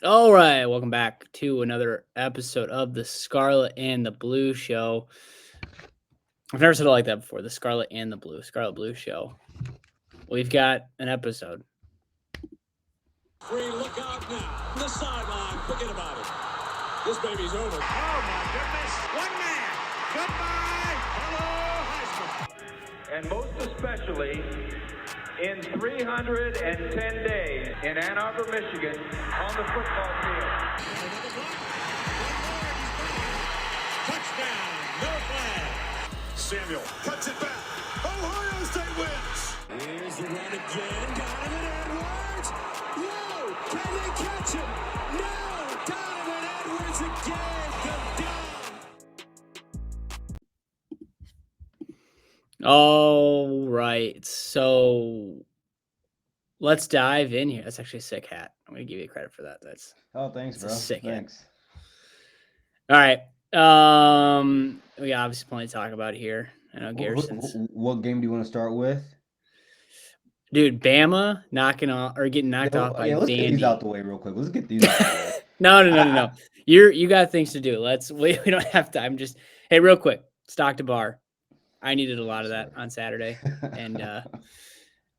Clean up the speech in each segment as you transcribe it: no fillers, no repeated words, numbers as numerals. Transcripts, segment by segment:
All right, welcome back to another episode of the Scarlet and the Blue Show. I've never said it like that before. The Scarlet and the Blue, Scarlet Blue Show. We've got an episode. Free, look out now. The sideline, forget about it. This baby's over. Oh my goodness. One man. Goodbye. Hello, Heisman. And most especially in 310 days in Ann Arbor, Michigan, on the football field. Another block. One more. He's touchdown. No flag. Samuel cuts it back. Ohio State wins. Here's the run again. Donovan Edwards. Whoa! Can they catch him? No! Donovan Edwards again. The down. All right, so let's dive in here. That's actually a sick hat. I'm going to give you credit for that. That's Thanks, bro. sick hat. Thanks. all right. We got obviously plenty to talk about here. I know Garrison's. What game do you want to start with? Dude, Bama knocking off or getting knocked off by let's get Vandy. these out the way real quick. Let's get these out the way. No. You got things to do. We don't have time. Just hey, real quick, stock to bar. I needed a lot of that on Saturday. And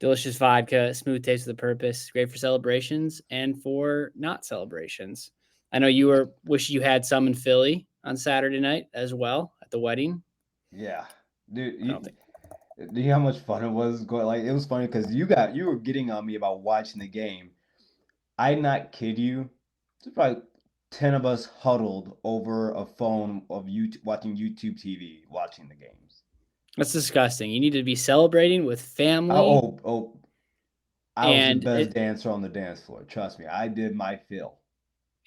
delicious vodka, smooth taste with a purpose, great for celebrations and for not celebrations. I know you wish you had some in Philly on Saturday night as well at the wedding. Yeah, dude. I don't think. Do you know how much fun it was? It was funny because you were getting on me about watching the game. I not kid you. There's probably 10 of us huddled over a phone of YouTube, watching YouTube TV, watching the games. That's disgusting. You need to be celebrating with family. I was the best dancer on the dance floor. Trust me, I did my fill.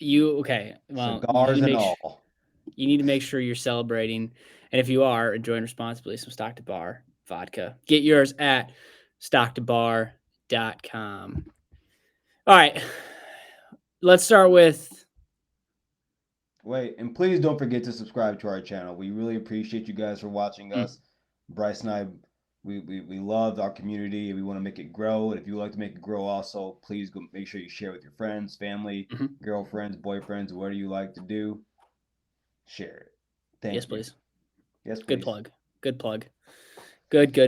Okay. Well, cigars and all. You need to make sure you're celebrating. And if you are, enjoying responsibly some Stock to Bar vodka. Get yours at stocktobar.com. All right. Let's start with. Wait, and please don't forget to subscribe to our channel. We really appreciate you guys for watching us. Bryce and I, we love our community. We want to make it grow. And if you would like to make it grow also, please go make sure you share with your friends, family, girlfriends, boyfriends, whatever you like to do. Share it. Thank you. Please. Yes, please. Good plug. Good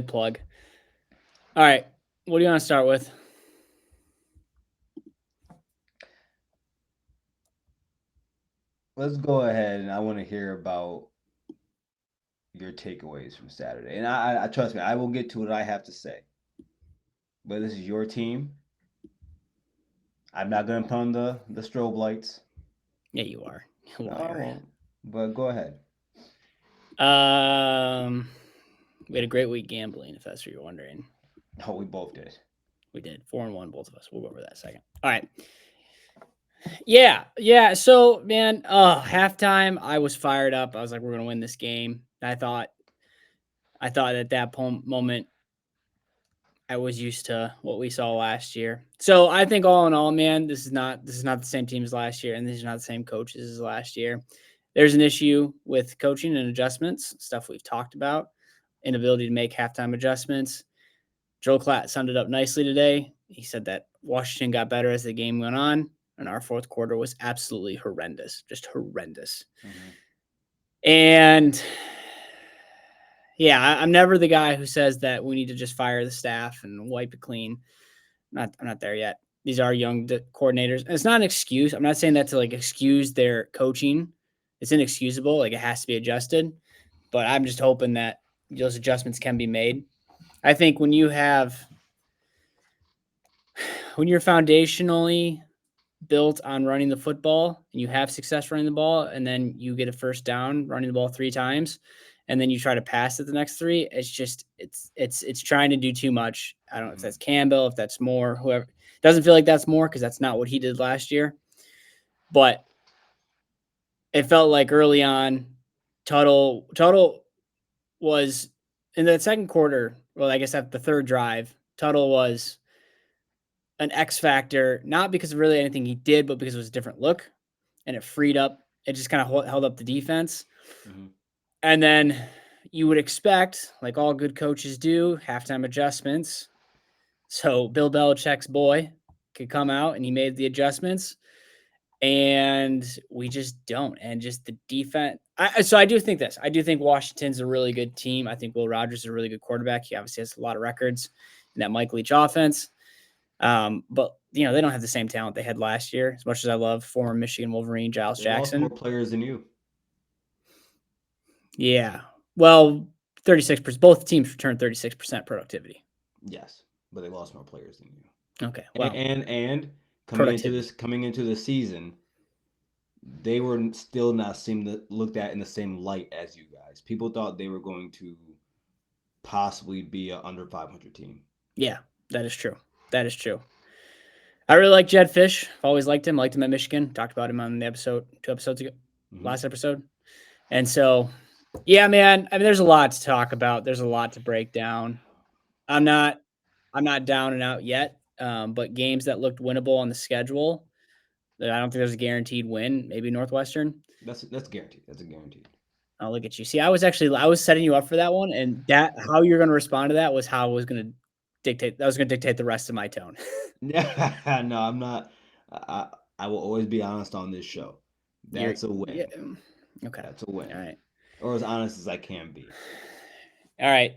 plug. All right. What do you want to start with? Let's go ahead, and I want to hear about your takeaways from Saturday. And I trust me, I will get to what I have to say. But this is your team. I'm not going to put on the strobe lights. Yeah, you are. But go ahead. We had a great week gambling, if that's what you're wondering. Oh, we both did. We did 4-1, both of us. We'll go over that in a second. All right. Yeah. So, man, halftime, I was fired up. I was like, we're gonna win this game. I thought at that moment, I was used to what we saw last year. So I think all in all, man, this is not the same team as last year, and these are not the same coaches as last year. There's an issue with coaching and adjustments, stuff we've talked about, inability to make halftime adjustments. Joel Klatt summed it up nicely today. He said that Washington got better as the game went on, and our fourth quarter was absolutely horrendous, just horrendous. And yeah, I'm never the guy who says that we need to just fire the staff and wipe it clean. I'm not there yet. These are young coordinators. And it's not an excuse. I'm not saying that to excuse their coaching. It's inexcusable. It has to be adjusted. But I'm just hoping that those adjustments can be made. I think when you're foundationally built on running the football and you have success running the ball, and then you get a first down running the ball 3 times, and then you try to pass it the next 3, it's trying to do too much. I don't know if that's Campbell, if that's Moore, whoever. Doesn't feel like that's Moore because that's not what he did last year. But it felt like early on, Tuttle was in the second quarter. Well, I guess at the third drive, Tuttle was an X factor, not because of really anything he did, but because it was a different look, and it freed up. It just kind of held up the defense. And then you would expect, like all good coaches do, halftime adjustments. So Bill Belichick's boy could come out, and he made the adjustments. and we just don't. And just the defense. So I do think this. I do think Washington's a really good team. I think Will Rogers is a really good quarterback. He obviously has a lot of records in that Mike Leach offense. But they don't have the same talent they had last year. As much as I love former Michigan Wolverine Giles They lost Jackson. more players than you. Yeah. Well, 36%. Both teams returned 36% productivity. Yes, but they lost more players than you. Okay. Well, and coming into the season, they were still not looked at in the same light as you guys. People thought they were going to possibly be an under 500 team. Yeah, that is true. That is true. I really like Jed Fish. I've always liked him. Liked him at Michigan. Talked about him on the episode 2 episodes ago, last episode. And so, yeah, man. I mean, there's a lot to talk about. There's a lot to break down. I'm not down and out yet. But games that looked winnable on the schedule, that I don't think there's a guaranteed win. Maybe Northwestern. That's guaranteed. That's a guaranteed. Oh, look at you. See, I was setting you up for that one, and that how you're going to respond to that was how I was going to dictate. That was going to dictate the rest of my tone. Yeah, no, I'm not. I will always be honest on this show. That's a win. Yeah, okay, that's a win. All right, or as honest as I can be. All right,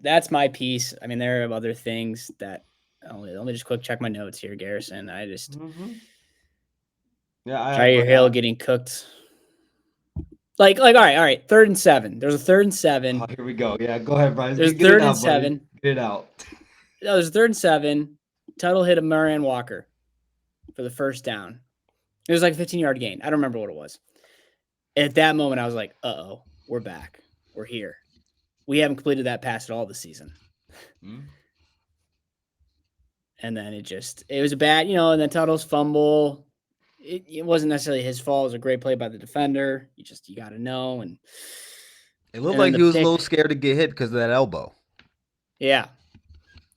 That's my piece. I mean, there are other things that. Let me just quick check my notes here, Garrison. I just Yeah, Try your Hill getting cooked. Like, all right. 3rd and 7. There's a 3rd and 7. Oh, here we go. Yeah, go ahead, Brian. There's 3rd and 7. Get it out. No, there's 3rd and 7. Tuttle hit a Moran Walker for the first down. It was like a 15-yard gain. I don't remember what it was. At that moment, I was like, uh-oh, we're back. We're here. We haven't completed that pass at all this season. And then it was a bad, and then Tuttle's fumble. It wasn't necessarily his fault. It was a great play by the defender. You got to know. And it looked like he was a little scared to get hit because of that elbow. Yeah.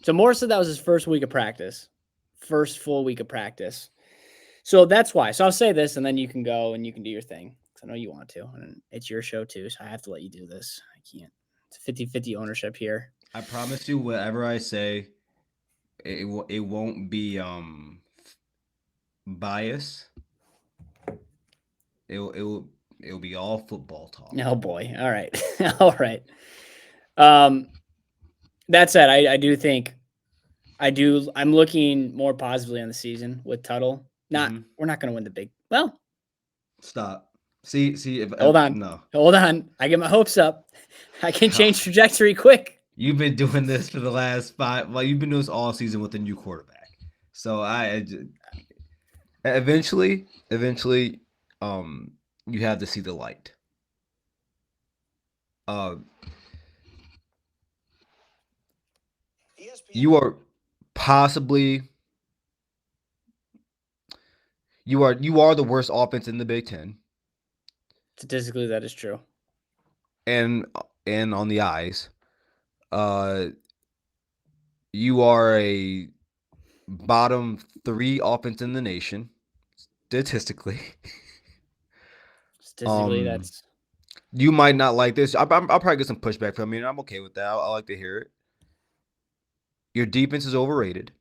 So Morris said that was his first week of practice, first full week of practice. So that's why. So I'll say this, and then you can go and you can do your thing. Because I know you want to. And it's your show, too, so I have to let you do this. I can't. It's 50-50 ownership here. I promise you, whatever I say, it won't be bias. It'll be all football talk. Oh boy. All right. All right. That said, I do think I'm looking more positively on the season with Tuttle. We're not going to win the big. Well, stop. See hold on. I get my hopes up. I can change trajectory quick. You've been doing this for the last 5. Well, you've been doing this all season with a new quarterback. So eventually, you have to see the light. You are possibly you are the worst offense in the Big Ten. Statistically, that is true. And on the eyes, you are a bottom 3 offense in the nation. Statistically. That's. You might not like this. I'll probably get some pushback from you, and I'm okay with that. I like to hear it. Your defense is overrated.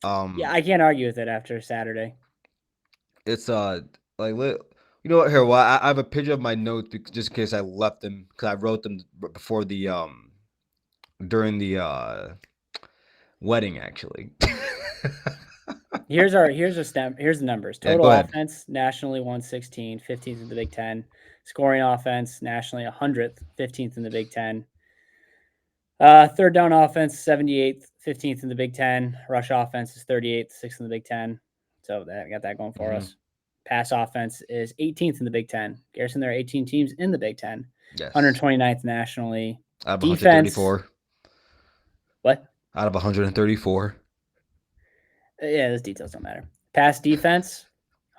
Yeah, I can't argue with it after Saturday. It's you know what? Here, well, I have a picture of my notes just in case I left them because I wrote them before the during the wedding actually. Here's the numbers. Total offense nationally 116, 15th in the Big Ten. Scoring offense nationally 100th, 15th in the Big Ten. Third down offense 78th, 15th in the Big Ten. Rush offense is 38th, 6th in the Big Ten. So I got that going for us. Pass offense is 18th in the Big Ten. Garrison, there are 18 teams in the Big Ten. Yes. 129th nationally. Out of 134. What? Out of 134. Yeah, those details don't matter. Pass defense,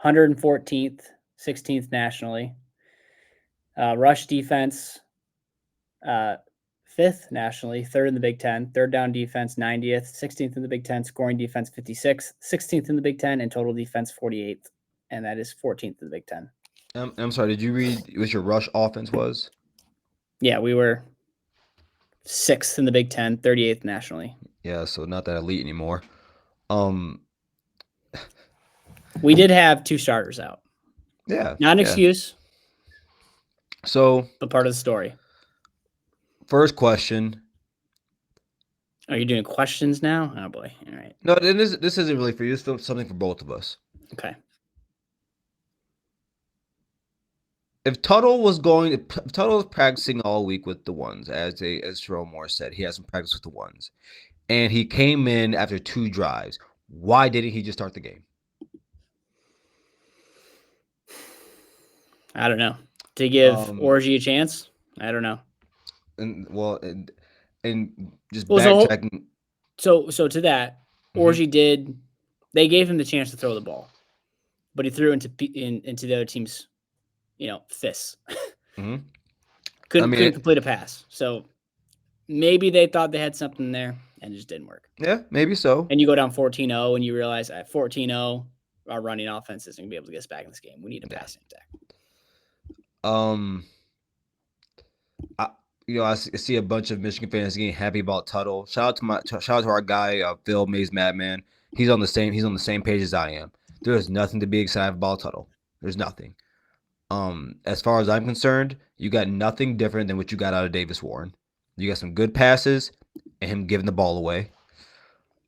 114th, 16th nationally. Rush defense, 5th nationally, 3rd in the Big Ten. Third down defense, 90th, 16th in the Big Ten. Scoring defense, 56th, 16th in the Big Ten, and total defense, 48th. And that is 14th in the Big Ten. I'm sorry, did you read what your rush offense was? Yeah, we were 6th in the Big Ten, 38th nationally. Yeah, so not that elite anymore. We did have 2 starters out. Yeah. Not an yeah. excuse, So, but part of the story. first question. Are you doing questions now? Oh boy. All right. No, this isn't really for you. This is something for both of us. Okay. If Tuttle was practicing all week with the ones, as Jerome Moore said, he hasn't practiced with the ones, and he came in after 2 drives, why didn't he just start the game? I don't know. To give Orgy a chance? I don't know. And just Well, backtracking. So to that, Orgy did. They gave him the chance to throw the ball, but he threw into the other team's, fists. Couldn't complete a pass. So maybe they thought they had something there and it just didn't work. Yeah, maybe so. And you go down 14-0 and you realize at 14-0, our running offense isn't going to be able to get us back in this game. We need a passing attack. I see a bunch of Michigan fans getting happy about Tuttle. Shout out to our guy Phil Mays Madman. He's on the same page as I am. There is nothing to be excited about Tuttle. There's nothing. As far as I'm concerned, you got nothing different than what you got out of Davis Warren. You got some good passes and him giving the ball away.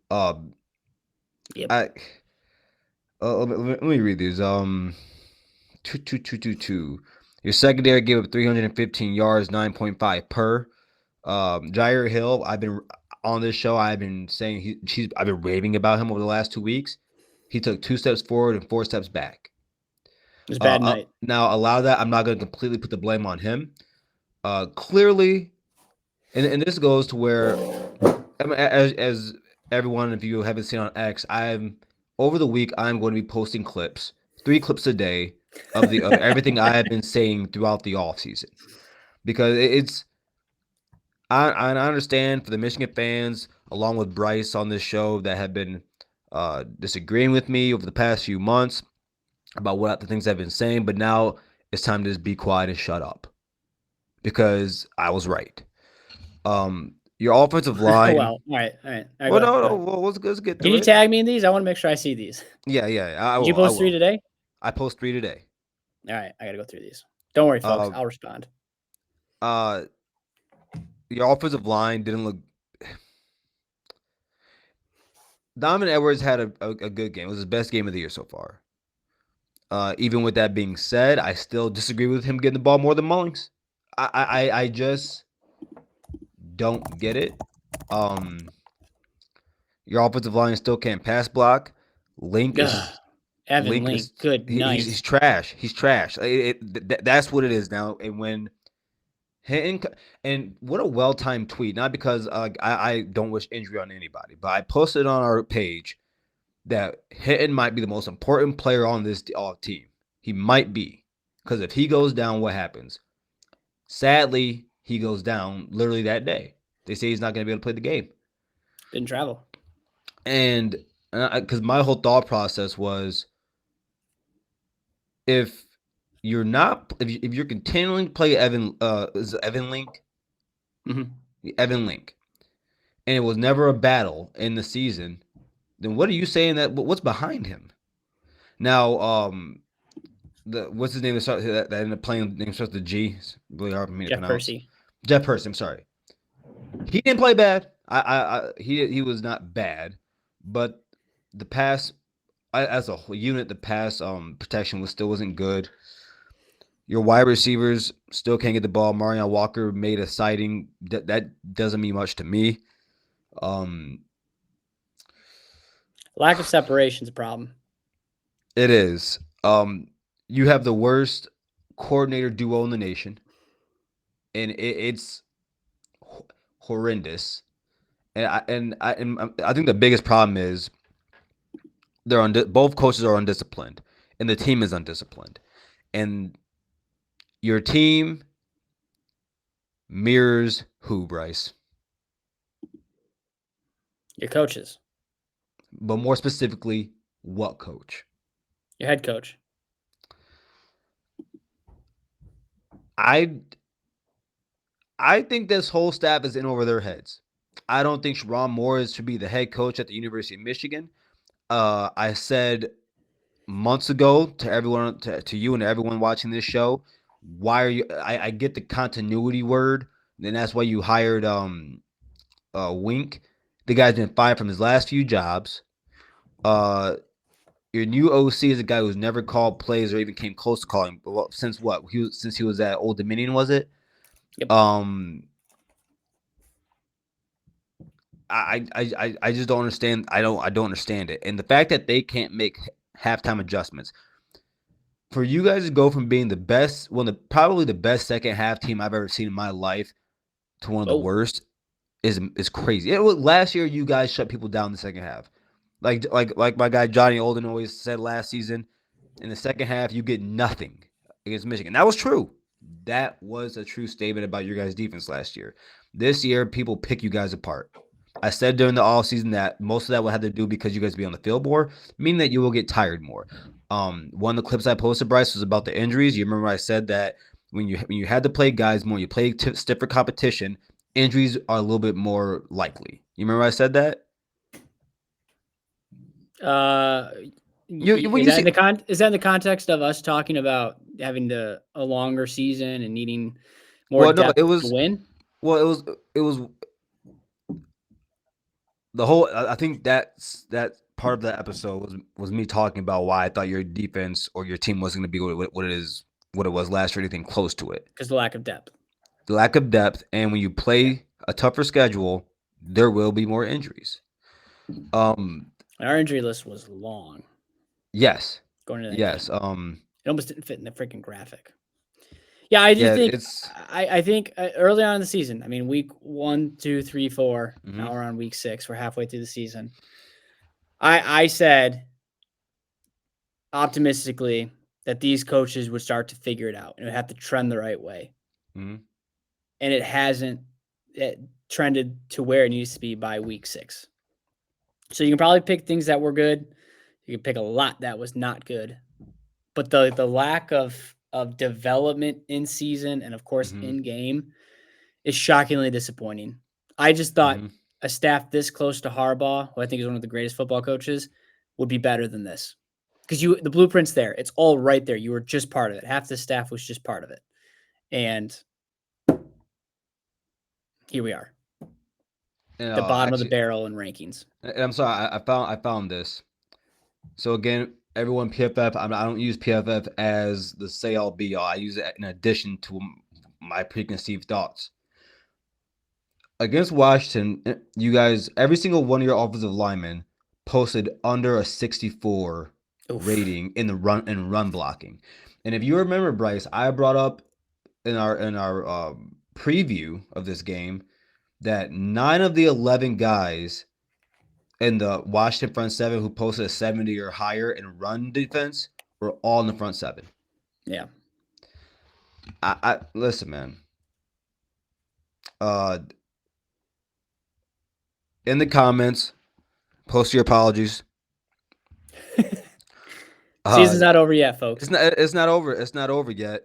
Yep. Let me read these. 2. Your secondary gave up 315 yards, 9.5 per. Jair Hill, I've been on this show. I've been saying I've been raving about him over the last 2 weeks. He took 2 steps forward and 4 steps back. It was a bad night. Now, allow that. I'm not going to completely put the blame on him. Clearly, and this goes to where, as everyone, if you haven't seen on X, over the week I'm going to be posting clips, 3 clips a day of everything I have been saying throughout the offseason, because I understand for the Michigan fans, along with Bryce on this show, that have been disagreeing with me over the past few months about what the things I've been saying, but now it's time to just be quiet and shut up, because I was right. Your offensive line. Well, all right. Well, no. Well, let's get to it. Can you tag me in these? I want to make sure I see these. Yeah. Did you post 3 today? I post 3 today. All right, I got to go through these. Don't worry, folks. I'll respond. Your offensive line didn't look. Donovan Edwards had a good game. It was his best game of the year so far. Even with that being said, I still disagree with him getting the ball more than Mullings. I just don't get it. Your offensive line still can't pass block. Evan Link, good night. He's trash. He's trash. That's what it is now. And when and what a well-timed tweet. Not because I don't wish injury on anybody, but I posted on our page that Hinton might be the most important player on this team. He might be, because if he goes down, what happens? Sadly, he goes down literally that day. They say he's not going to be able to play the game. Didn't travel. And because my whole thought process was, if you're continuing to play Evan Link, Evan Link, and it was never a battle in the season, then what are you saying what's behind him? Now, what's his name that ended up playing, name starts with G. It's really hard for me to pronounce. Jeff Percy. I'm sorry. He didn't play bad. He was not bad, but the pass, as a whole unit, the pass protection wasn't good. Your wide receivers still can't get the ball. Marion Walker made a sighting. That doesn't mean much to me. Lack of separation is a problem. It is. You have the worst coordinator duo in the nation, and it's horrendous. And I think the biggest problem is both coaches are undisciplined, and the team is undisciplined, and your team mirrors who, Bryce? Your coaches. But more specifically, what coach? Your head coach. I think this whole staff is in over their heads. I don't think Sharon Moore should be the head coach at the University of Michigan. I said months ago to everyone, to you and everyone watching this show. Why are you? I get the continuity word, and that's why you hired Wink. The guy's been fired from his last few jobs. Your new OC is a guy who's never called plays or even came close to calling. Well, since what? Since he was at Old Dominion, was it? Yep. I just don't understand. I don't understand it. And the fact that they can't make halftime adjustments. For you guys to go from being the best, probably the best second half team I've ever seen in my life to one of the worst is crazy. Last year you guys shut people down in the second half. Like my guy Johnny Olden always said last season, in the second half you get nothing against Michigan. That was true. That was a true statement about your guys' defense last year. This year, people pick you guys apart. I said during the offseason that most of that will have to do because you guys be on the field more, meaning that you will get tired more. One of the clips I posted, Bryce, was about the injuries. You remember I said that when you had to play guys more, you play stiffer competition, injuries are a little bit more likely. You remember I said that? Is that in the context of us talking about having a longer season and needing more depth to win? Well, it was the whole. I think that part of the episode was me talking about why I thought your defense or your team wasn't going to be what it was last year, or anything close to it. Because the lack of depth. The lack of depth, and when you play a tougher schedule, there will be more injuries. Our injury list was long. Yes. Going into that yes. game. It almost didn't fit in the freaking graphic. Yeah, I do think. I think early on in the season. I mean, week 1, 2, 3, 4. Mm-hmm. Now we're on week 6. We're halfway through the season. I said optimistically that these coaches would start to figure it out and would have to trend the right way. Mm-hmm. And it hasn't trended to where it needs to be by week 6. So you can probably pick things that were good. You can pick a lot that was not good. But the lack of development in season and, of course, in game is shockingly disappointing. I just thought a staff this close to Harbaugh, who I think is one of the greatest football coaches, would be better than this. Because the blueprint's there. It's all right there. You were just part of it. Half the staff was just part of it. And here we are. The bottom of the barrel in rankings. And I'm sorry, I found this. So again, everyone, PFF, I don't use PFF as the say-all be-all. I use it in addition to my preconceived thoughts. Against Washington, you guys, every single one of your offensive linemen posted under a 64 rating in the run blocking. And if you remember, Bryce, I brought up in our preview of this game that 9 of the 11 guys in the Washington front 7 who posted a 70 or higher in run defense were all in the front 7. Yeah. I listen, man. In the comments, post your apologies. Season's not over yet, folks. It's not over. It's not over yet.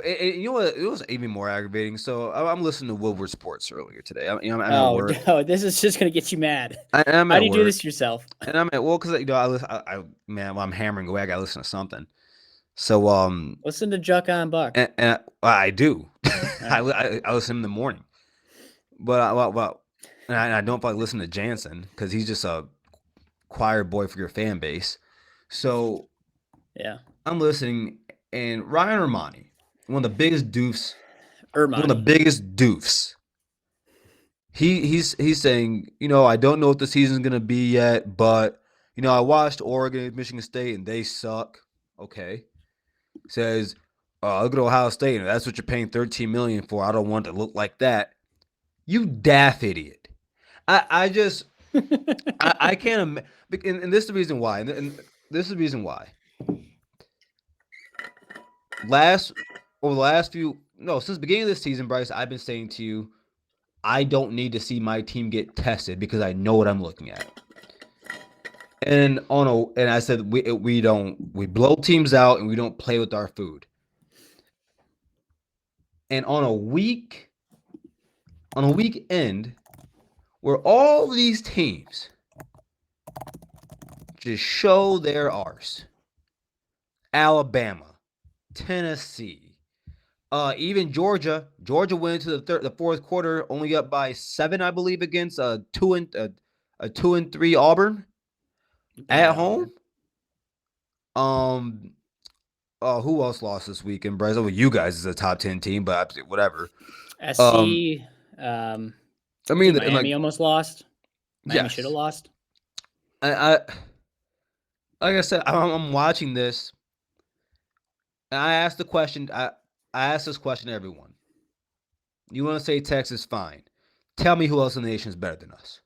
You know what? It was even more aggravating. So I'm listening to Woodward Sports earlier today. No, this is just gonna get you mad. How do you do this to yourself? And I'm at because when I'm hammering away, I gotta listen to something. So listen to Juck on Buck. And I do. I listen in the morning, but I don't probably listen to Jansen because he's just a choir boy for your fan base. So yeah, I'm listening, and Ryan Armani. One of the biggest doofs. One of the biggest doofs. He's saying, I don't know what the season's gonna be yet, but I watched Oregon, Michigan State, and they suck. Okay. Says, look at Ohio State, and that's what you're paying $13 million for. I don't want it to look like that. You daft idiot. I just I can't and this is the reason why. And this is the reason why. Since the beginning of this season, Bryce, I've been saying to you, I don't need to see my team get tested because I know what I'm looking at. And I said we blow teams out and we don't play with our food. And on a weekend where all these teams just show their arse. Alabama, Tennessee, even Georgia. Georgia went into the fourth quarter, only up by 7, I believe, against a 2-3 Auburn at home. Who else lost this weekend, Bryce? Well, you guys is a top 10 team, but whatever. SC. I mean, Miami almost lost. Miami yes. should have lost. I like I said, I'm watching this, and I asked the question. I asked this question to everyone. You want to say Texas? Fine. Tell me who else in the nation is better than us.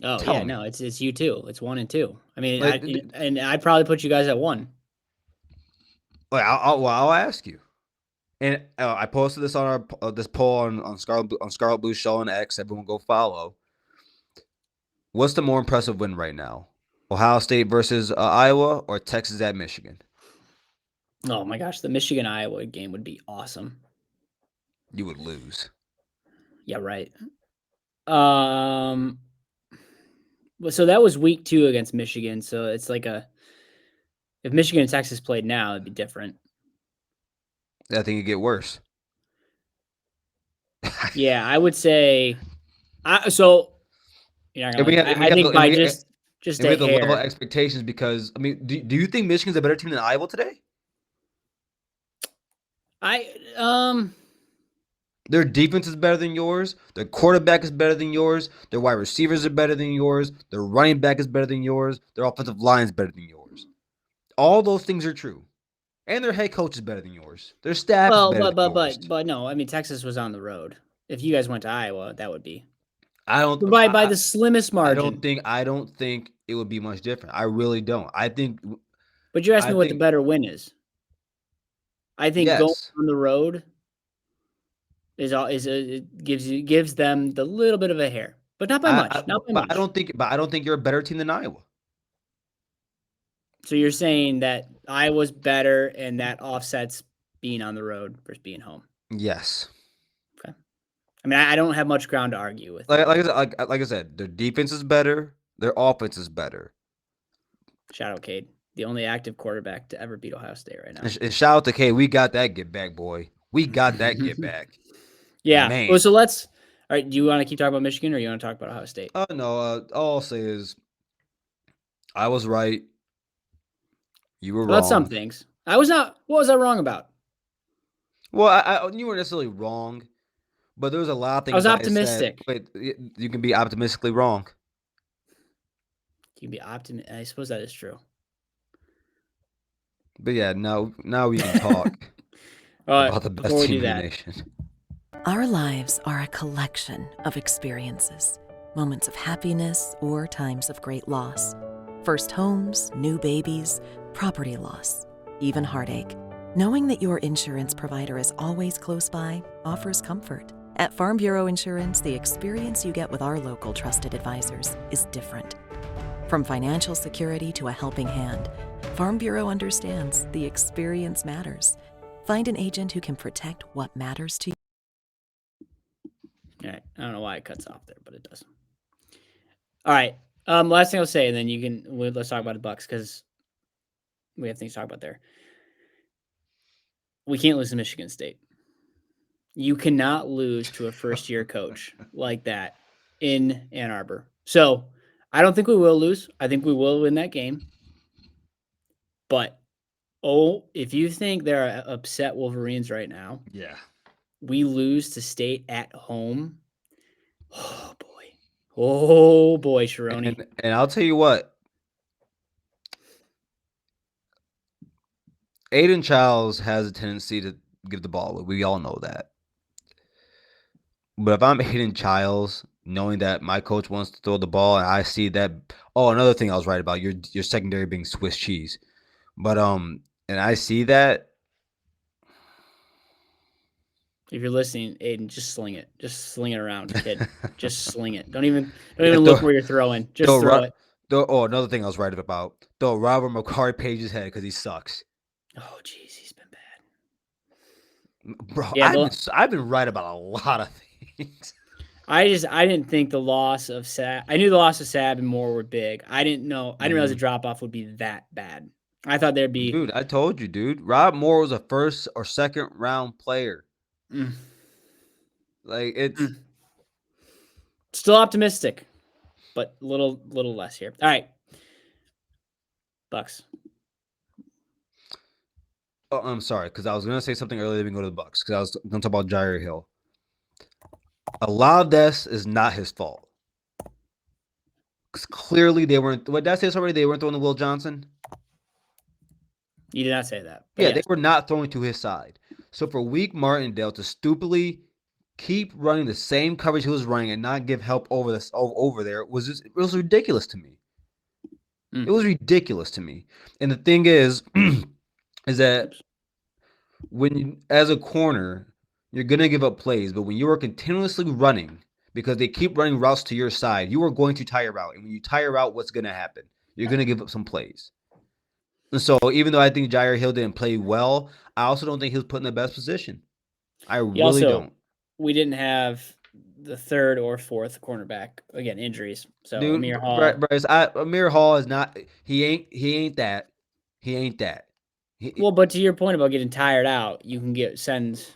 Oh Tell yeah, me. no, it's you two. It's 1 and 2. I mean, Like, I'd probably put you guys at 1. I'll ask you. And I posted this on our this poll on Scarlet Blue Show on X. Everyone go follow. What's the more impressive win right now? Ohio State versus Iowa or Texas at Michigan? Oh my gosh, the Michigan-Iowa game would be awesome. You would lose. Yeah, right. So that was week 2 against Michigan. So it's like if Michigan and Texas played now, it'd be different. I think it'd get worse. Yeah, I would say. So you're not gonna. I think by just a the level of hair. expectations, because I mean, do you think Michigan's a better team than Iowa today? Their defense is better than yours. Their quarterback is better than yours. Their wide receivers are better than yours. Their running back is better than yours. Their offensive line is better than yours. All those things are true. And their head coach is better than yours. Their staff is better than yours. But no, I mean Texas was on the road. If you guys went to Iowa, that would be. I don't by the slimmest margin. I don't think it would be much different. I really don't. I think. But you asked me what the better win is. I think going on the road gives them the little bit of a hair, but not by much. I don't think you're a better team than Iowa. So you're saying that Iowa's better, and that offsets being on the road versus being home. Yes. Okay. I mean, I don't have much ground to argue with. Like I said, their defense is better. Their offense is better. Shout out Cade, the only active quarterback to ever beat Ohio State right now. And shout out to Cade. We got that get back, boy. We got that get back. Yeah. Man. Well, so let's. All right. Do you want to keep talking about Michigan, or you want to talk about Ohio State? No. All I'll say is, I was right. You were wrong. About some things. I was not. What was I wrong about? Well, you weren't necessarily wrong, but there was a lot of things. I was optimistic. Wait, you can be optimistically wrong. You can be optimistic. I suppose that is true. But yeah, now we can talk about the best team in the nation. Our lives are a collection of experiences, moments of happiness or times of great loss. First homes, new babies, property loss, even heartache. Knowing that your insurance provider is always close by offers comfort. At Farm Bureau Insurance, the experience you get with our local trusted advisors is different. From financial security to a helping hand, Farm Bureau understands the experience matters. Find an agent who can protect what matters to you. All right. I don't know why it cuts off there, but it does. All right. Last thing I'll say, and then let's talk about the Bucks, because we have things to talk about there. We can't lose to Michigan State. You cannot lose to a first-year coach like that in Ann Arbor. So I don't think we will lose. I think we will win that game. But, if you think there are upset Wolverines right now, yeah, we lose to State at home. Oh boy, Sharoni. And I'll tell you what, Aiden Childs has a tendency to give the ball away. We all know that. But if I'm Aiden Childs, knowing that my coach wants to throw the ball, and I see that, another thing I was right about, your secondary being Swiss cheese. But and I see that. If you're listening, Aiden, just sling it. Just sling it around, kid. Just sling it. Don't even look where you're throwing. Just throw it. Another thing I was right about. Throw Robert McCarry Page's head because he sucks. Oh, jeez, he's been bad. Bro, yeah, I've been right about a lot of things. I didn't think the loss of Sab. I knew the loss of Sab and Moore were big. I didn't realize the drop off would be that bad. I thought there'd be. Dude, I told you, dude. Rob Moore was a first or second round player. Mm, Like it's still optimistic, but little less here. All right, Bucks. Oh, I'm sorry, because I was gonna say something earlier. Then we go to the Bucks because I was gonna talk about Jair Hill. A lot of this is not his fault. Because clearly they weren't. What did I say this already? They weren't throwing to Will Johnson. You did not say that. Yeah, yes. they were not throwing to his side. So for Weak Martindale to stupidly keep running the same coverage he was running and not give help over there it was ridiculous to me. It was ridiculous to me. And the thing is that when you, as a corner, you're gonna give up plays, but when you are continuously running because they keep running routes to your side, you are going to tire out. And when you tire out, what's gonna happen? You're gonna give up some plays. And so even though I think Jair Hill didn't play well, I also don't think he was put in the best position. I really don't. We didn't have the third or fourth cornerback. Again, injuries. So Dude, Amir Hall. Bryce, Amir Hall is not. He ain't that. He ain't that. Well, but to your point about getting tired out, you can send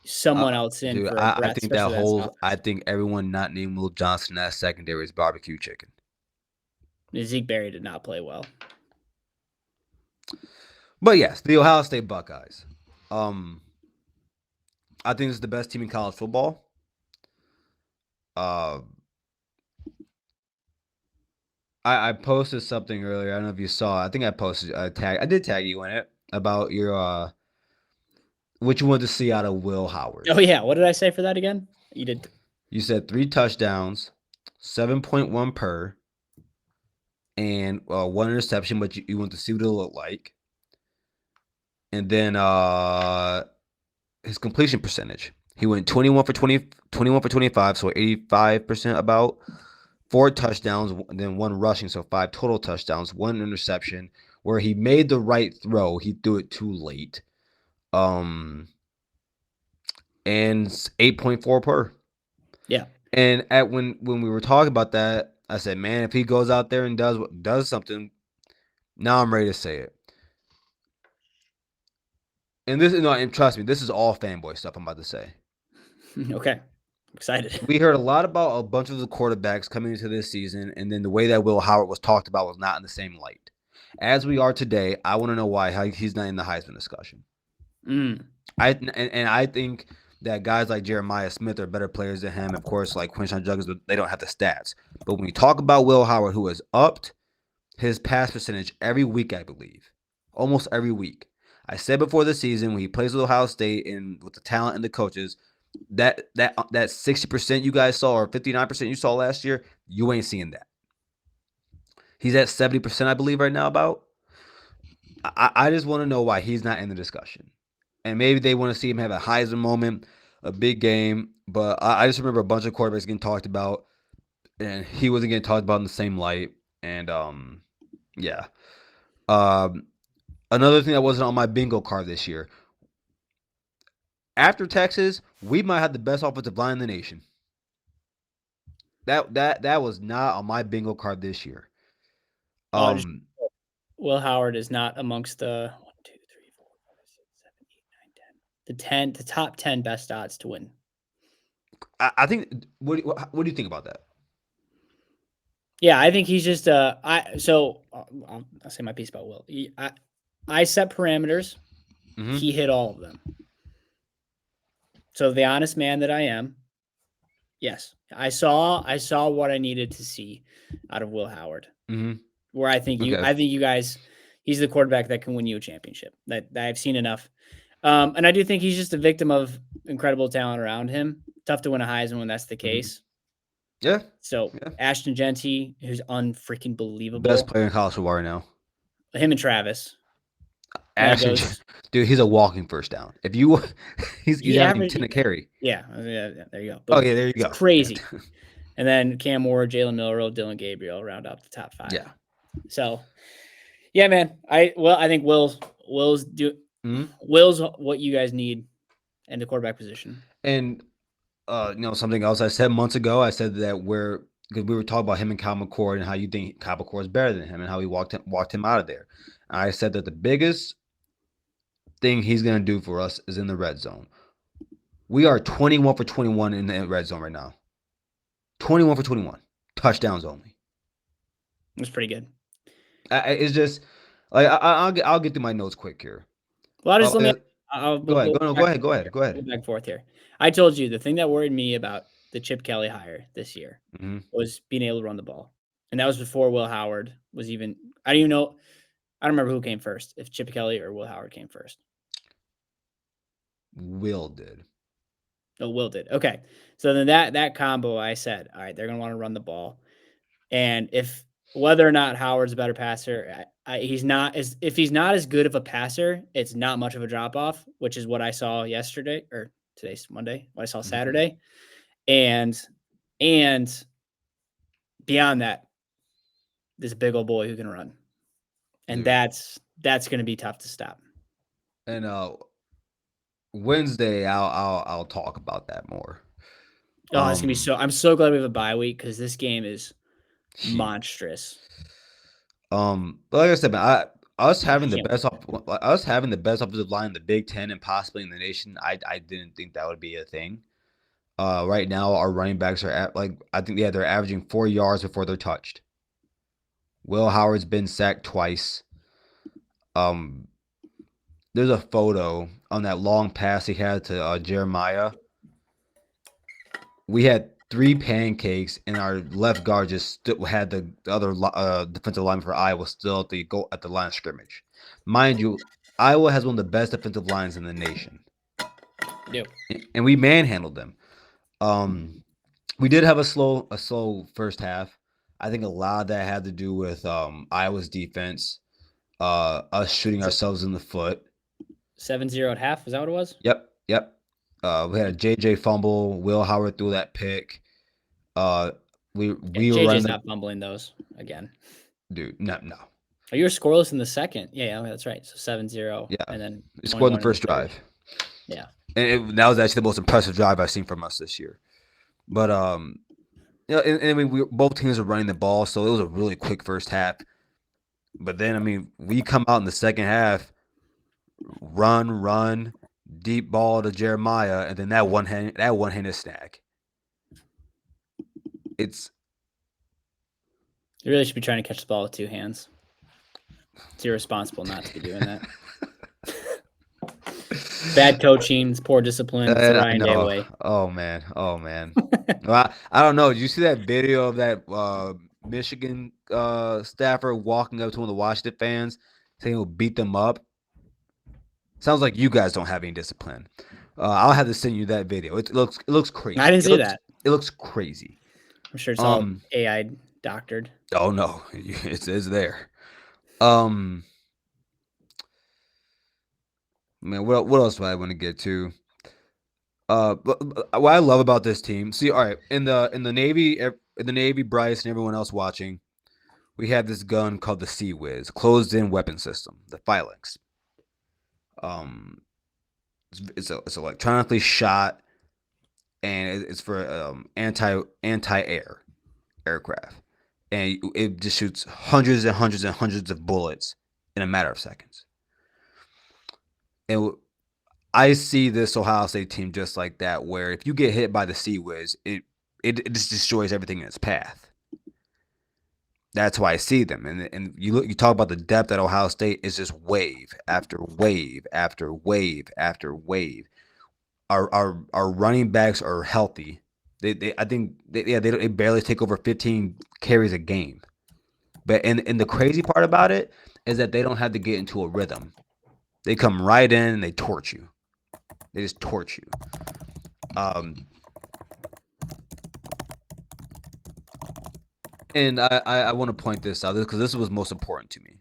someone else in dude, for a I breath. think that whole. I think everyone not named Will Johnson as secondary is barbecue chicken. Zeke Berry did not play well. But yes, the Ohio State Buckeyes. I think it's the best team in college football. I posted something earlier. I don't know if you saw. I think I posted a tag. I did tag you in it about your what you wanted to see out of Will Howard. Oh yeah, what did I say for that again? You did. You said 3 touchdowns, 7.1 per, and 1 interception. But you want to see what it'll look like. And then his completion percentage. He went 21 for 25, so 85% about. 4 touchdowns, and then 1 rushing, so 5 total touchdowns, 1 interception. Where he made the right throw, he threw it too late. And 8.4 per. Yeah. And when we were talking about that, I said, man, if he goes out there and does something, now I'm ready to say it. And and trust me, this is all fanboy stuff I'm about to say. Okay. I'm excited. We heard a lot about a bunch of the quarterbacks coming into this season, and then the way that Will Howard was talked about was not in the same light. As we are today, I want to know why he's not in the Heisman discussion. I think that guys like Jeremiah Smith are better players than him. Of course, like Quinshon Judkins, but they don't have the stats. But when you talk about Will Howard, who has upped his pass percentage every week, I believe, almost every week. I said before the season when he plays with Ohio State and with the talent and the coaches, that 60% you guys saw or 59% you saw last year, you ain't seeing that. He's at 70%, I believe, right now. About. I just want to know why he's not in the discussion. And maybe they want to see him have a Heisman moment, a big game. But I just remember a bunch of quarterbacks getting talked about, and he wasn't getting talked about in the same light. And yeah. Another thing that wasn't on my bingo card this year. After Texas, we might have the best offensive line in the nation. That was not on my bingo card this year. Will Howard is not amongst the 1, 2, 3, 4, 5, 6, 7, 8, 9, 10. The top 10 best odds to win. I think. What do you think about that? Yeah, I think he's just I'll say my piece about Will. I set parameters. Mm-hmm. He hit all of them. So the honest man that I am, yes, I saw what I needed to see out of Will Howard. Mm-hmm. Where I think you guys, he's the quarterback that can win you a championship. That I've seen enough. And I do think he's just a victim of incredible talent around him. Tough to win a Heisman when that's the case. Yeah. So Ashton Genty, who's unfreaking believable. Best player in college football right now. Him and Travis. Ashton, dude, he's a walking first down. If you, he's averaging 10 a carry. Yeah, there you go. But there you go. Crazy. And then Cam Ward, Jalen Milroe, Dillon Gabriel round out the top 5. Yeah. So, yeah, man. I think Will's what you guys need in the quarterback position. And something else I said months ago. I said that because we were talking about him and Kyle McCord and how you think Kyle McCord is better than him and how he walked him out of there. And I said that the biggest thing he's going to do for us is in the red zone. We are 21 for 21 in the red zone right now. 21 for 21. Touchdowns only. It's pretty good. It's just like I'll get through my notes quick here. Well, Go ahead. Go ahead. Go back and forth here. I told you the thing that worried me about the Chip Kelly hire this year was being able to run the ball, and that was before Will Howard was even. I don't even know. I don't remember who came first, if Chip Kelly or Will Howard came first. Will did. Oh, Will did. Okay, so then that combo, I said, all right, they're gonna want to run the ball, and whether or not Howard's a better passer, he's not if he's not as good of a passer, it's not much of a drop off, which is what I saw yesterday or today's Monday, what I saw Saturday. And beyond that, this big old boy who can run. And Dude. that's going to be tough to stop. And Wednesday I'll talk about that more. Oh, it's going to be I'm so glad we have a bye week because this game is monstrous. But like I said, man, us having the best offensive line in the Big Ten and possibly in the nation, I didn't think that would be a thing. Right now our running backs are they're averaging 4 yards before they're touched. Will Howard's been sacked twice. There's a photo on that long pass he had to Jeremiah. We had 3 pancakes, and our left guard just had the other defensive lineman for Iowa still at the line of scrimmage. Mind you, Iowa has one of the best defensive lines in the nation. Yep. And we manhandled them. We did have a slow first half. I think a lot of that had to do with Iowa's defense, us shooting ourselves in the foot. 7-0 at half, is that what it was? Yep. We had a JJ fumble. Will Howard threw that pick. We were JJ's not fumbling those again. Dude, no. Oh, you were scoreless in the second. Yeah, that's right. So 7-0. Yeah. And then we scored in the first drive. Yeah. And that was actually the most impressive drive I've seen from us this year. But both teams are running the ball, so it was a really quick first half. But then we come out in the second half, run, deep ball to Jeremiah, and then that one-handed snag. You really should be trying to catch the ball with 2 hands. It's irresponsible not to be doing that. Bad coaching, it's poor discipline. It's the Ryan Day way. Oh man. Well, I don't know. Did you see that video of that Michigan staffer walking up to one of the Washington fans saying he'll beat them up? Sounds like you guys don't have any discipline. I'll have to send you that video. It looks crazy. I didn't see that. It looks crazy. I'm sure it's all AI doctored. Oh no, it's there. Man, what else do I want to get to? What I love about this team. See, all right, in the Navy, Bryce and everyone else watching, we have this gun called the Sea-Wiz, closed-in weapon system, the Phalanx. It's electronically shot, and it's for anti-air aircraft, and it just shoots hundreds and hundreds and hundreds of bullets in a matter of seconds. And I see this Ohio State team just like that, where if you get hit by the Sea-Wiz, it just destroys everything in its path. That's why I see them, and you talk about the depth at Ohio State is just wave after wave after wave after wave. Our running backs are healthy. They barely take over 15 carries a game. But and the crazy part about it is that they don't have to get into a rhythm. They come right in and they torch you. They just torch you. And I want to point this out because this was most important to me.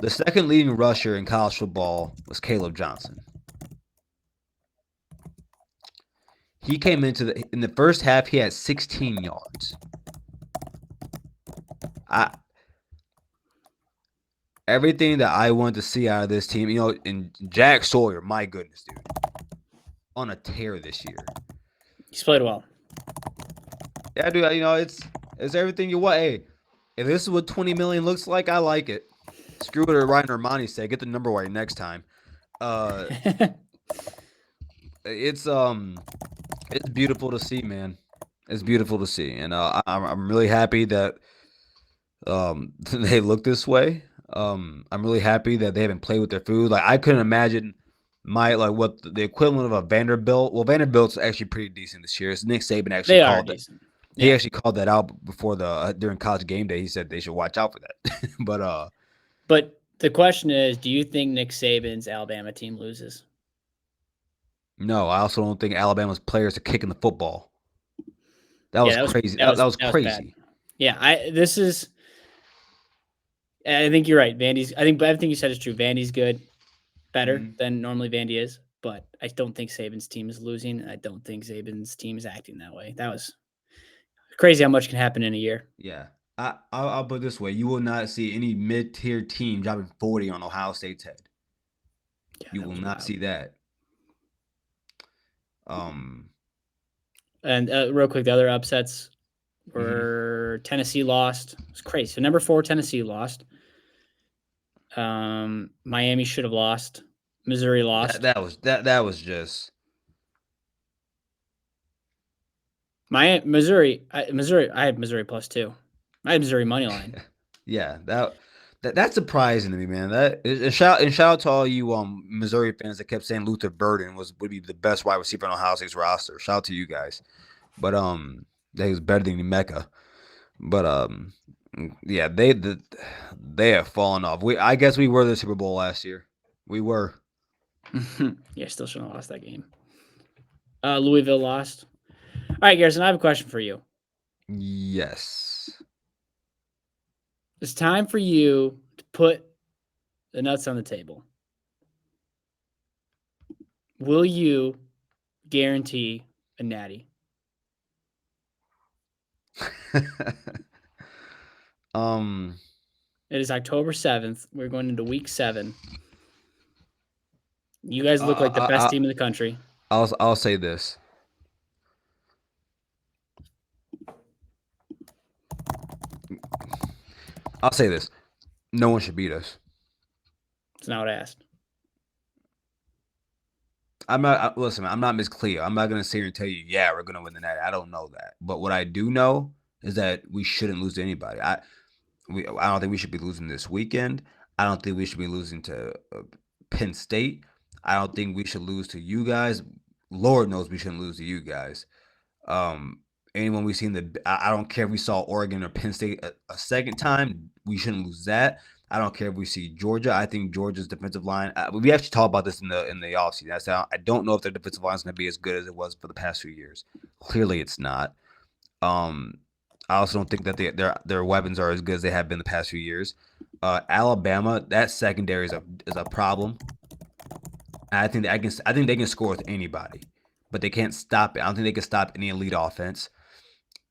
The second leading rusher in college football was Caleb Johnson. He came in the first half, he had 16 yards. Everything that I wanted to see out of this team, and Jack Sawyer, my goodness, dude. on a tear this year. He's played well. Yeah, dude. It's everything you want. Hey, if this is what 20 million looks like, I like it. Screw what Ryan Armani said. Get the number right next time. Uh, it's beautiful to see, man. It's beautiful to see, and I'm really happy that they look this way. I'm really happy that they haven't played with their food. Like I couldn't imagine what the equivalent of a Vanderbilt. Well, Vanderbilt's actually pretty decent this year. Nick Saban actually They are called that. decent. He Yeah. actually called that out before during college game day. He said they should watch out for that. But the question is, do you think Nick Saban's Alabama team loses? No, I also don't think Alabama's players are kicking the football. That was crazy. That was bad. crazy. Yeah, I think you're right. I think everything you said is true. Vandy's good, better than normally Vandy is, but I don't think Saban's team is losing. I don't think Saban's team is acting that way. That was crazy how much can happen in a year. Yeah. I'll put it this way. You will not see any mid-tier team dropping 40 on Ohio State's head. Yeah, You will not see that. And real quick, the other upsets were Tennessee lost. It's crazy. So number 4, Tennessee lost. Miami should have lost. Missouri lost. That was just Missouri. I had Missouri +2. I had Missouri money line. Yeah, that's surprising to me, man. And shout out to all you Missouri fans that kept saying Luther Burden would be the best wide receiver on Ohio State's roster. Shout out to you guys. But that was better than Mecca. But yeah, they have fallen off. I guess we were the Super Bowl last year. We were. Yeah, still shouldn't have lost that game. Louisville lost. All right, Garrison, I have a question for you. Yes. It's time for you to put the nuts on the table. Will you guarantee a natty? It is October 7th. We're going into week 7. You guys look like the best team in the country. I'll say this. I'll say this. No one should beat us. That's not what I asked. Listen, I'm not Miss Cleo. I'm not going to sit here and tell you, yeah, we're going to win the night. I don't know that. But what I do know is that we shouldn't lose to anybody. I don't think we should be losing this weekend. I don't think we should be losing to Penn State. I don't think we should lose to you guys. Lord knows we shouldn't lose to you guys. Anyone we've seen I don't care if we saw Oregon or Penn State a second time, we shouldn't lose that. I don't care if we see Georgia. I think Georgia's defensive line. We actually talked about this in the offseason. I said I don't know if their defensive line is going to be as good as it was for the past few years. Clearly, it's not. I also don't think that their weapons are as good as they have been the past few years. Alabama, that secondary is a problem. And I think they can score with anybody, but they can't stop it. I don't think they can stop any elite offense.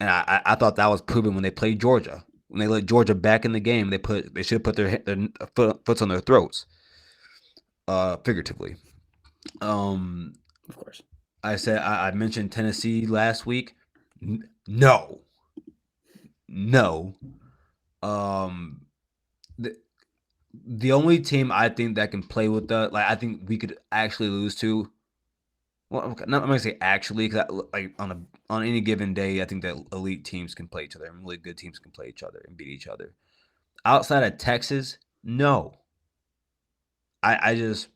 And I thought that was proven when they played Georgia. When they let Georgia back in the game, they should put their foots on their throats, figuratively. Of course. I said I mentioned Tennessee last week. No. The only team I think that can play with I think we could actually lose to. Well, I'm not gonna say actually, because on any given day, I think that elite teams can play each other, and really good teams can play each other and beat each other. Outside of Texas, no. I just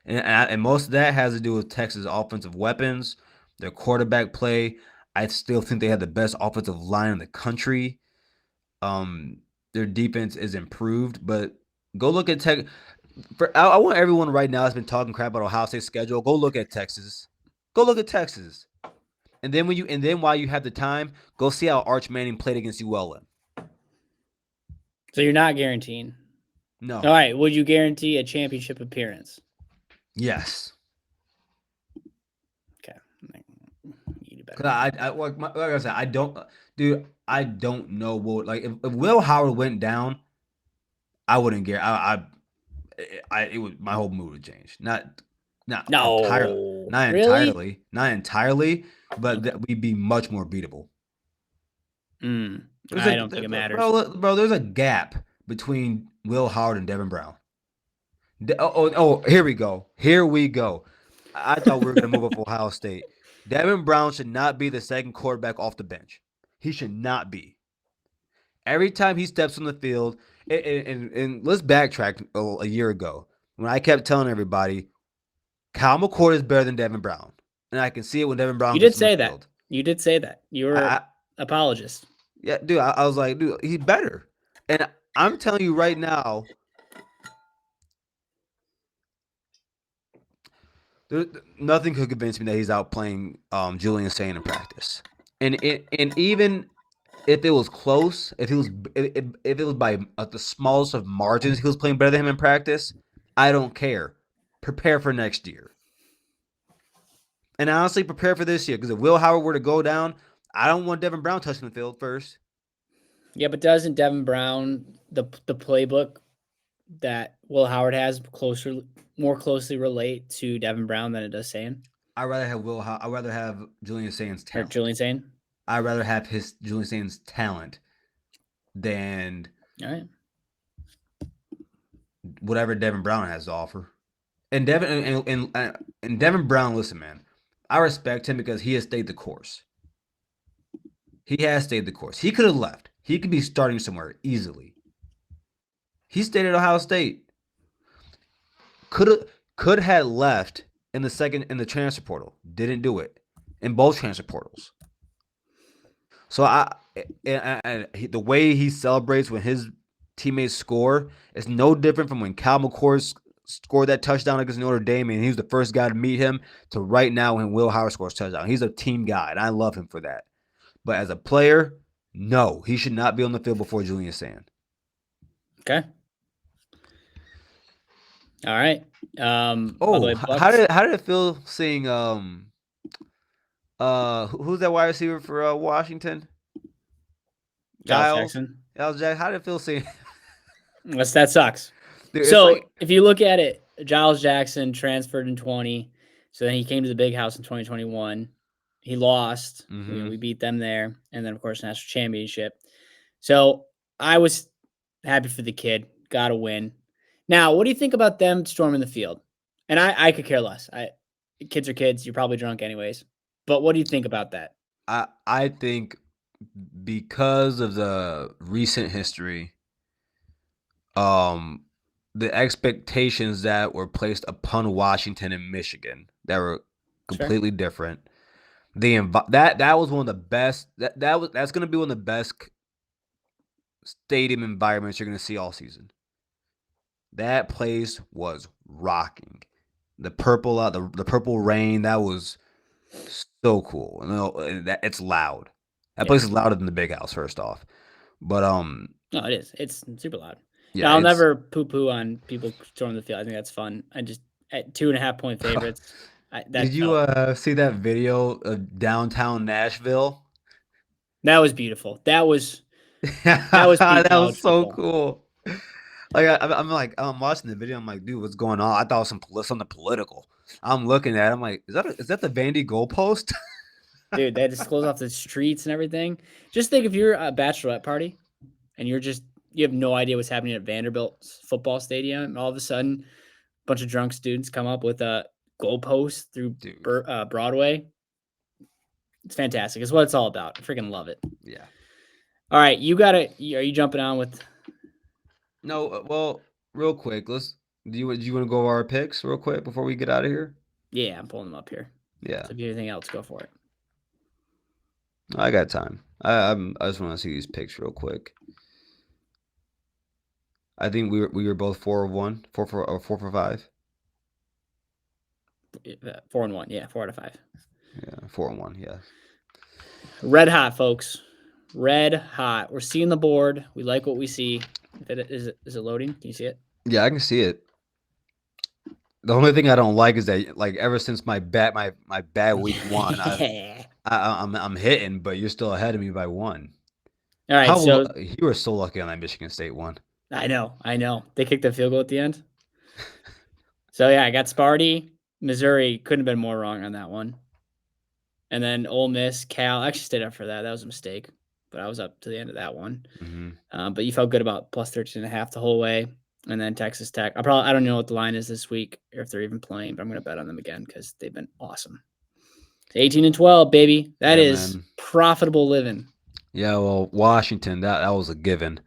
and most of that has to do with Texas' offensive weapons, their quarterback play. I still think they have the best offensive line in the country. Their defense is improved, but go look at Tech. I want everyone right now that's been talking crap about Ohio State's schedule. Go look at Texas. Go look at Texas, and then while you have the time, go see how Arch Manning played against ULM. So you're not guaranteeing. No. All right. Would you guarantee a championship appearance? Yes. Okay. Because like I said, I don't know what if Will Howard went down, I wouldn't guarantee. My whole mood would change. Not Not No, not really? entirely, but Okay. that we'd be much more beatable. I don't think it matters. Bro, there's a gap between Will Howard and Devin Brown. Here we go. Here we go. I thought we were gonna move up Ohio State. Devin Brown should not be the second quarterback off the bench. He should not be. Every time he steps on the field, and let's backtrack a year ago when I kept telling everybody Kyle McCord is better than Devin Brown, and I can see it when Devin Brown You gets did on the say that. field. You did say that. You were I, apologist. yeah, dude, I was like, dude, he's better, and I'm telling you right now, nothing could convince me that he's outplaying Julian Sane in practice, and even if it was close, if it was by the smallest of margins, he was playing better than him in practice. I don't care. Prepare for next year. And honestly, prepare for this year because if Will Howard were to go down, I don't want Devin Brown touching the field first. Yeah, but doesn't Devin Brown the playbook that Will Howard has more closely relate to Devin Brown than it does Sane I'd rather have Julian Sane's or talent. Julian Sane? I'd rather have Julian Sane's talent than All right. whatever Devin Brown has to offer. And Devin Brown, listen, man, I respect him because he has stayed the course. He has stayed the course. He could have left. He could be starting somewhere easily. He stayed at Ohio State. Could have left in the transfer portal. Didn't do it in both transfer portals. So the way he celebrates when his teammates score is no different from when Kyle McCord scored that touchdown against Notre Dame, and he was the first guy to meet him, to right now when Will Howard scores touchdown. He's a team guy, and I love him for that. But as a player, no, he should not be on the field before Julian Sand. Okay. All right. By the way, how did it feel seeing who's that wide receiver for Washington? Giles Jackson. Giles Jackson. How did it feel seeing? That sucks. Dude, so if you look at it, Giles Jackson transferred in 20. So then he came to the big house in 2021. He lost. We beat them there. And then, of course, national championship. So I was happy for the kid. Got a win. Now, what do you think about them storming the field? And I could care less. Kids are kids. You're probably drunk anyways. But what do you think about that? I think because of the recent history, the expectations that were placed upon Washington and Michigan that were completely different. That was one of the best. That's going to be one of the best stadium environments you're going to see all season. That place was rocking. The purple rain, that was so cool. It's loud. That place is louder than the big house, first off. But no, it is. It's super loud. Yeah, now, I'll never poo-poo on people storming the field. I think that's fun. I just at 2.5-point favorites. Did you see that video of downtown Nashville? That was beautiful. That was that was so cool. Like I'm watching the video. I'm like, dude, what's going on? I thought it was something political. I'm looking at it. I'm like, is that the Vandy goalpost? Dude, they had to close off the streets and everything. Just think if you're a bachelorette party and you have no idea what's happening at Vanderbilt's football stadium, and all of a sudden, a bunch of drunk students come up with a goalpost through Broadway. It's fantastic. It's what it's all about. I freaking love it. Yeah. All right, are you jumping on with? No, well, real quick, do you want to go over our picks real quick before we get out of here? Yeah, I'm pulling them up here. Yeah. So if you have anything else, go for it. I got time. I just want to see these picks real quick. I think we were both 4 for 5. 4-1, yeah, 4 out of 5. Yeah, 4-1, yeah. Red hot, folks. Red hot. We're seeing the board. We like what we see. Is it loading? Can you see it? Yeah, I can see it. The only thing I don't like is that, like, ever since my bad week 1, I'm hitting, but you're still ahead of me by 1. All right, so you were so lucky on that Michigan State one. I know. They kicked the field goal at the end. So yeah, I got Sparty. Missouri couldn't have been more wrong on that one. And then Ole Miss, Cal. I actually stayed up for that. That was a mistake, but I was up to the end of that one. But you felt good about plus 13.5 the whole way. And then Texas Tech. I don't know what the line is this week or if they're even playing, but I'm going to bet on them again because they've been awesome. 18-12, baby. That is profitable living. Yeah, well, Washington, that was a given.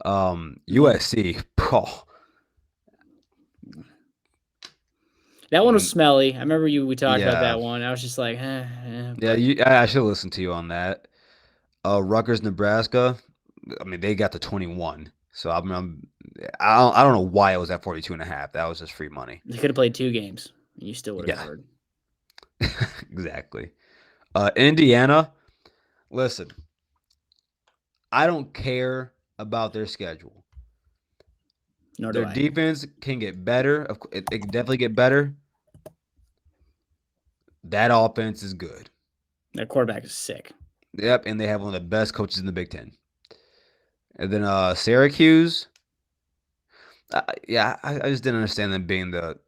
USC, that one was smelly. I remember we talked about that one. I was just like, I should listen to you on that. Rutgers, Nebraska. I mean, they got to 21. So I don't know why it was at 42.5. That was just free money. You could have played 2 games and you still would have covered. Exactly. Indiana. Listen, I don't care about their schedule. Nor do their I. defense can get better. It can definitely get better. That offense is good. Their quarterback is sick. Yep, and they have one of the best coaches in the Big Ten. And then Syracuse. I just didn't understand them being the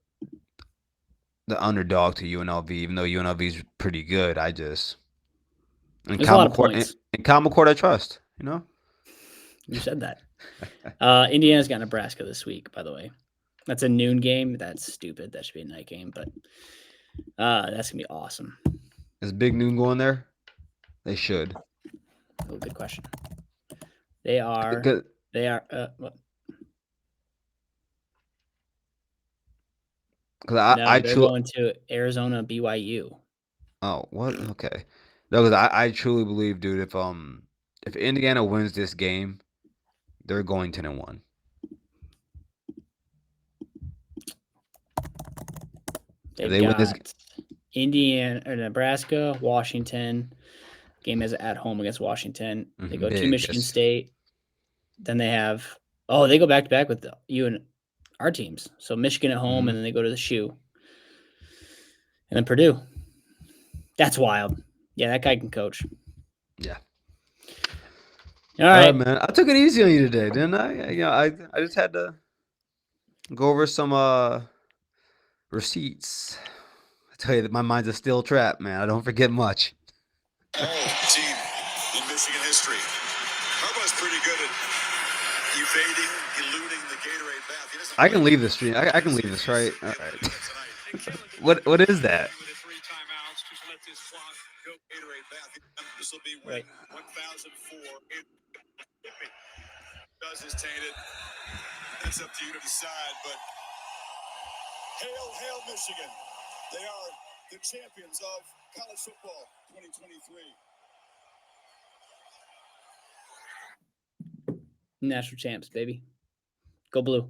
underdog to UNLV, even though UNLV is pretty good. There's a lot of points. In Kyle McCord, I trust. You said that. Indiana's got Nebraska this week, by the way. That's a noon game. That's stupid. That should be a night game, but that's gonna be awesome. Is Big Noon going there? They should. Oh, good question. They are. Good. They are. What? Because they're going to Arizona BYU. Oh, what? Okay. No, because I truly believe, dude, if Indiana wins this game, they're going 10-1. They've got Indiana or Nebraska, Washington. Game is at home against Washington. They go to Michigan State. Then they have they go back to back with you and our teams. So Michigan at home, and then they go to the Shoe. And then Purdue. That's wild. Yeah, that guy can coach. Yeah. All right, man. I took it easy on you today, didn't I? I just had to go over some receipts. I tell you that my mind's a steel trap, man. I don't forget much. Team in Michigan history. Harbaugh's pretty good at evading, eluding the Gatorade bath. I can leave the stream. I can leave this, right? All right. What is that? This will be win 1004. Does is tainted. It's up to you to decide, but hail Michigan. They are the champions of college football 2023. national champs, baby. Go blue.